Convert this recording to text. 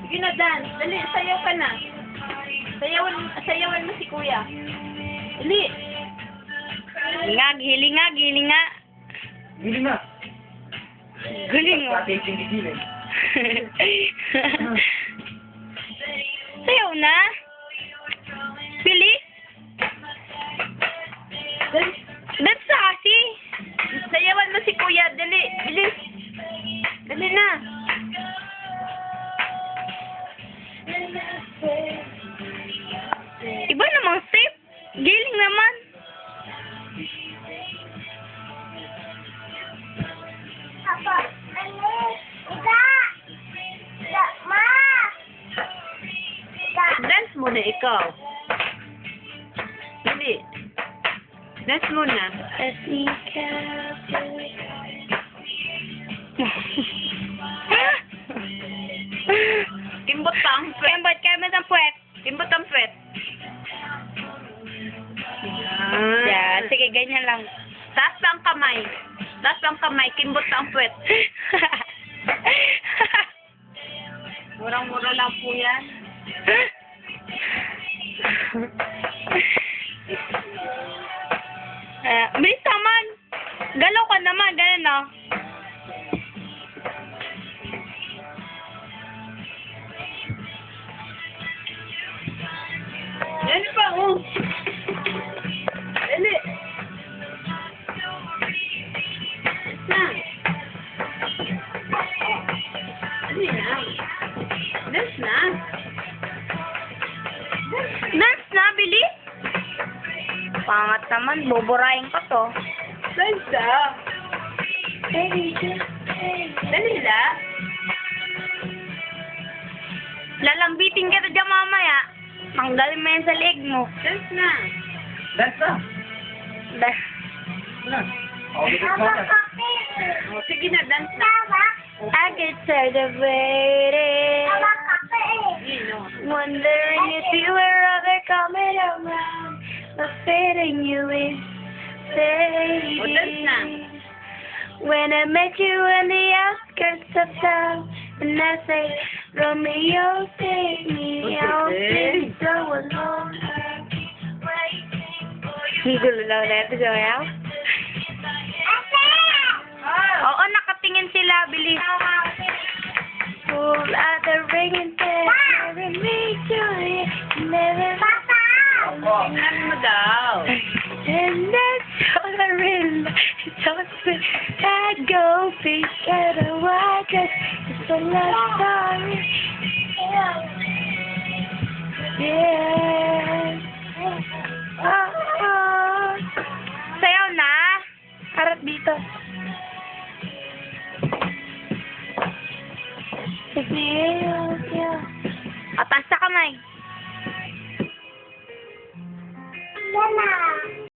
Sige na, Dan. Dali, sayaw ka na. Sayawan mo si Kuya. Dali. Hilingag, hilingag, hilinga. Giling na. Galing mo. Pati yung giling. Sayaw na. Bilis. Dali. That's sassy. Sayawan mo si Kuya. Dali. Bilis. Dali na. Iba namang step. Giling naman. Apa? Ano? Uda! Uda, ma! Uda! Dance muna ikaw. Dali. Dance muna. Kimbot ka ang pwet. Kembot ang puwet. Kimbot ang pwet. Yan. Sige, ganyan lang. Taas ang kamay. Taas ang kamay. Kimbot ang pwet. Murang-mura lang po yan. Bilis naman. Galaw ka naman. Ganun, no? Yan pa, oh. Dali. Na. Dali na. Dance na. Dance na, bilis. Pangat naman. Buburahin ka to. Dance na. Dali na. Lalambitin ka to dyan mamaya. Tanggalin mo yan sa leg mo. Dance na. Dance na. Na. Oh, bilis mo Apa na. kape? Oh, sige na, dance na. Apa? I get tired of waiting, Apa kape? Yun, oh. wondering if you were ever coming around, but fading you in, Oh, dance na. fading. When I met you in the outskirts of town, and I say, Romeo, take me out, Okay. so alone. Gulo lang na ito, Joya. Ate! Oo, nakatingin sila, bilis. Pull out the ring and say, marry me, Julia, never. Papa! Tingnan mo daw. And that's all I realize. It's all that I go forget a while, 'cause it's a love story. Yeah. Oh. Sayaw na. Harap dito. Sige.